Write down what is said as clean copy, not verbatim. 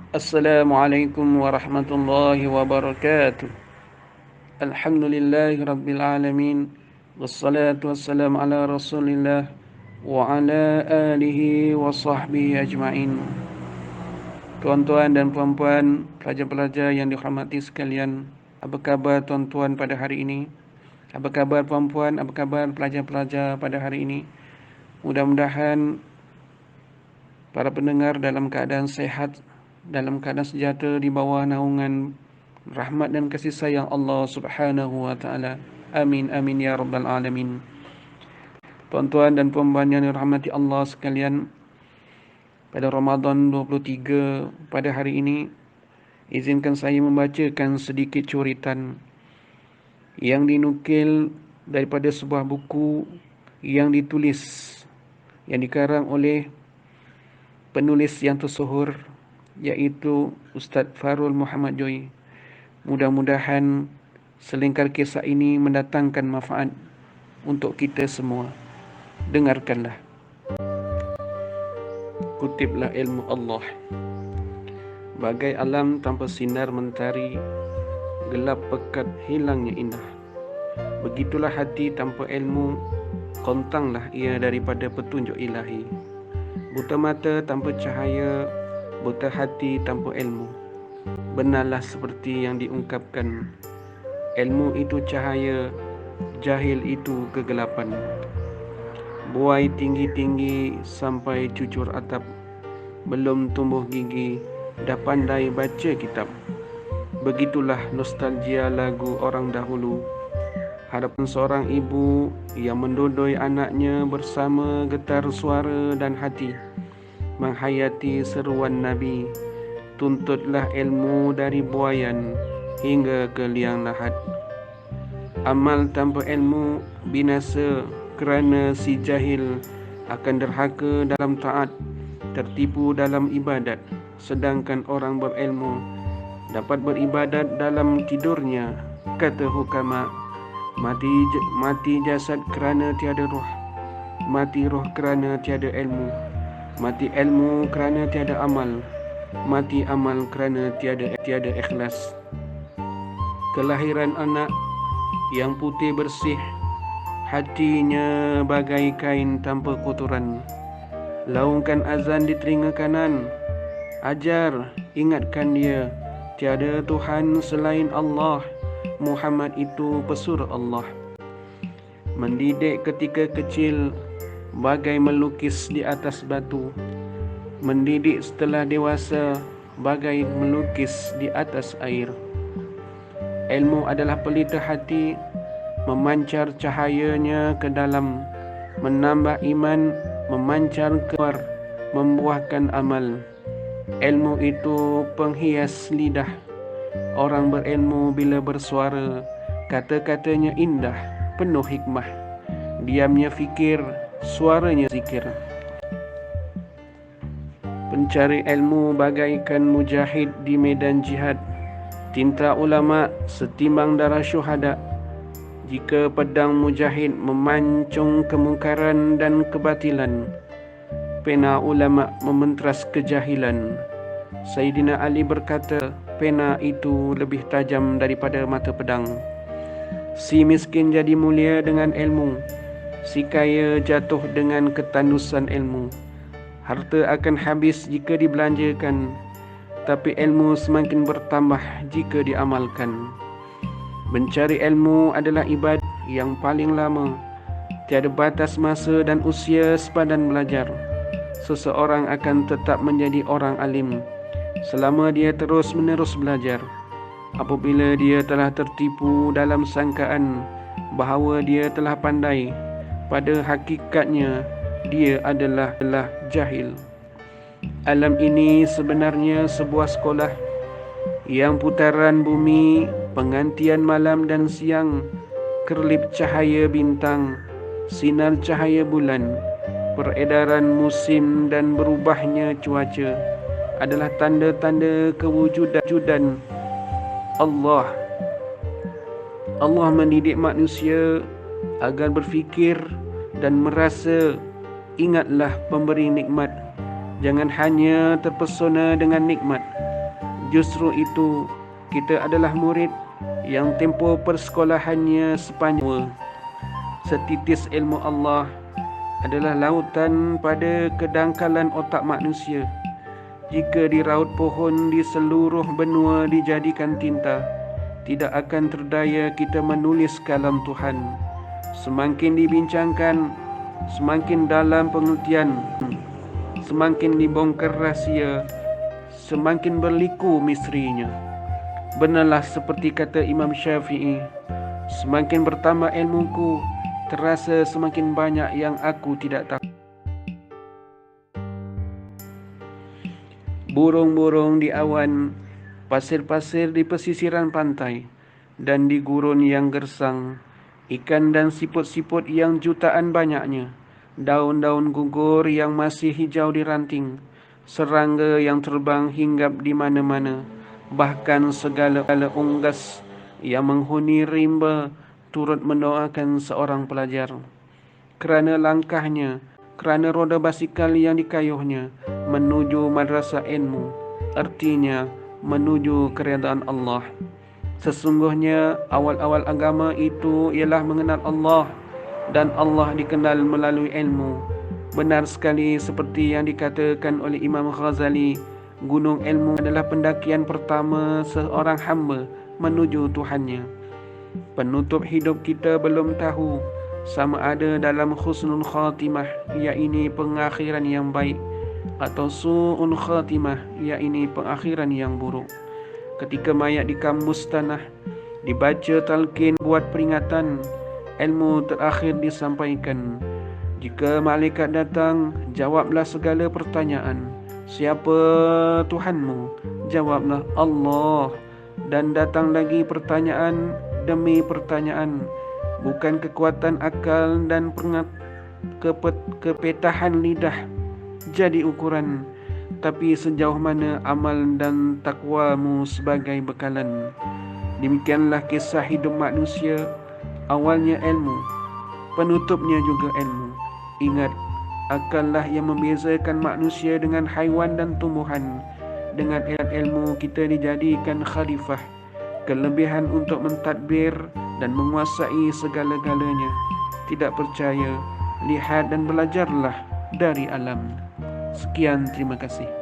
Assalamualaikum warahmatullahi wabarakatuh. Alhamdulillahi rabbil alamin. Wassalatu wassalamu ala rasulillah wa ala alihi wa sahbihi ajma'in. Tuan-tuan dan puan-puan, pelajar-pelajar yang dihormati sekalian, apa khabar tuan-tuan pada hari ini? Apa khabar puan-puan? Apa khabar pelajar-pelajar pada hari ini? Mudah-mudahan para pendengar dalam keadaan sehat, dalam keadaan sejahtera di bawah naungan rahmat dan kasih sayang Allah Subhanahu wa taala. Amin amin ya rabbal alamin. Tuan-tuan dan puan-puan yang dirahmati Allah sekalian, pada Ramadan 23 pada hari ini, izinkan saya membacakan sedikit curitan yang dinukil daripada sebuah buku yang ditulis, yang dikarang oleh penulis yang tersohor, iaitu Ustaz Farul Muhammad Joy. Mudah-mudahan selingkar kisah ini mendatangkan manfaat untuk kita semua. Dengarkanlah. Kutiplah ilmu Allah. Bagai alam tanpa sinar mentari, gelap pekat hilangnya indah. Begitulah hati tanpa ilmu, kontanglah ia daripada petunjuk ilahi. Buta mata tanpa cahaya, buta hati tanpa ilmu. Benarlah seperti yang diungkapkan, ilmu itu cahaya, jahil itu kegelapan. Buai tinggi-tinggi sampai cucur atap, belum tumbuh gigi, dah pandai baca kitab. Begitulah nostalgia lagu orang dahulu, harapan seorang ibu yang mendodoi anaknya bersama getar suara dan hati, menghayati seruan Nabi, tuntutlah ilmu dari buayan hingga ke liang lahat. Amal tanpa ilmu binasa, kerana si jahil akan derhaka dalam taat, tertipu dalam ibadat. Sedangkan orang berilmu dapat beribadat dalam tidurnya. Kata hukama, mati jasad kerana tiada roh, mati roh kerana tiada ilmu, mati ilmu kerana tiada amal, mati amal kerana tiada ikhlas. Kelahiran anak yang putih bersih, hatinya bagai kain tanpa kotoran. Laungkan azan di telinga kanan, ajar, ingatkan dia, tiada Tuhan selain Allah, Muhammad itu pesuruh Allah. Mendidik ketika kecil bagai melukis di atas batu, mendidik setelah dewasa bagai melukis di atas air. Ilmu adalah pelita hati, memancar cahayanya ke dalam, menambah iman, memancar keluar, membuahkan amal. Ilmu itu penghias lidah. Orang berilmu bila bersuara, kata-katanya indah, penuh hikmah. Diamnya fikir, suaranya zikir. Pencari ilmu bagaikan mujahid di medan jihad. Tinta ulama setimbang darah syuhada. Jika pedang mujahid memancung kemungkaran dan kebatilan, pena ulama mementras kejahilan. Sayyidina Ali berkata, pena itu lebih tajam daripada mata pedang. Si miskin jadi mulia dengan ilmu, si kaya jatuh dengan ketandusan ilmu. Harta akan habis jika dibelanjakan, tapi ilmu semakin bertambah jika diamalkan. Mencari ilmu adalah ibadah yang paling lama. Tiada batas masa dan usia sepadan belajar. Seseorang akan tetap menjadi orang alim selama dia terus-menerus belajar. Apabila dia telah tertipu dalam sangkaan bahawa dia telah pandai, pada hakikatnya dia adalah jahil. Alam ini sebenarnya sebuah sekolah yang putaran bumi, pengantian malam dan siang, kerlip cahaya bintang, sinar cahaya bulan, peredaran musim dan berubahnya cuaca adalah tanda-tanda kewujudan Allah. Allah mendidik manusia agar berfikir dan merasa. Ingatlah pemberi nikmat, jangan hanya terpesona dengan nikmat, Justru itu kita adalah murid yang tempoh persekolahannya sepanjang. Setitis ilmu Allah adalah lautan pada kedangkalan otak manusia. Jika diraut pohon di seluruh benua dijadikan tinta, tidak akan terdaya kita menulis kalam Tuhan. Semakin dibincangkan, semakin dalam pengertian, semakin dibongkar rahsia, semakin berliku misterinya. Benarlah seperti kata Imam Syafi'i, semakin bertambah ilmuku, terasa semakin banyak yang aku tidak tahu. Burung-burung di awan, pasir-pasir di pesisiran pantai, dan di gurun yang gersang, ikan dan siput-siput yang jutaan banyaknya, daun-daun gugur yang masih hijau di ranting, serangga yang terbang hinggap di mana-mana, bahkan segala unggas yang menghuni rimba turut mendoakan seorang pelajar. Kerana langkahnya, kerana roda basikal yang dikayuhnya menuju madrasah ilmu, artinya menuju keredaan Allah. Sesungguhnya awal-awal agama itu ialah mengenal Allah, dan Allah dikenal melalui ilmu. Benar sekali seperti yang dikatakan oleh Imam Ghazali, gunung ilmu adalah pendakian pertama seorang hamba menuju Tuhannya. Penutup hidup kita belum tahu sama ada dalam husnul khatimah, iaitu pengakhiran yang baik, atau su'ul khatimah, iaitu pengakhiran yang buruk. Ketika mayat dikambus tanah, dibaca talqin buat peringatan, ilmu terakhir disampaikan. Jika malaikat datang, jawablah segala pertanyaan. Siapa Tuhanmu? Jawablah Allah. Dan datang lagi pertanyaan demi pertanyaan. Bukan kekuatan akal dan kepetahan lidah jadi ukuran, tapi sejauh mana amal dan takwamu sebagai bekalan. Demikianlah kisah hidup manusia. Awalnya ilmu, penutupnya juga ilmu. Ingat, akallah yang membezakan manusia dengan haiwan dan tumbuhan. Dengan ilmu kita dijadikan khalifah, kelebihan untuk mentadbir dan menguasai segala-galanya. Tidak percaya, lihat dan belajarlah dari alam. Sekian, terima kasih.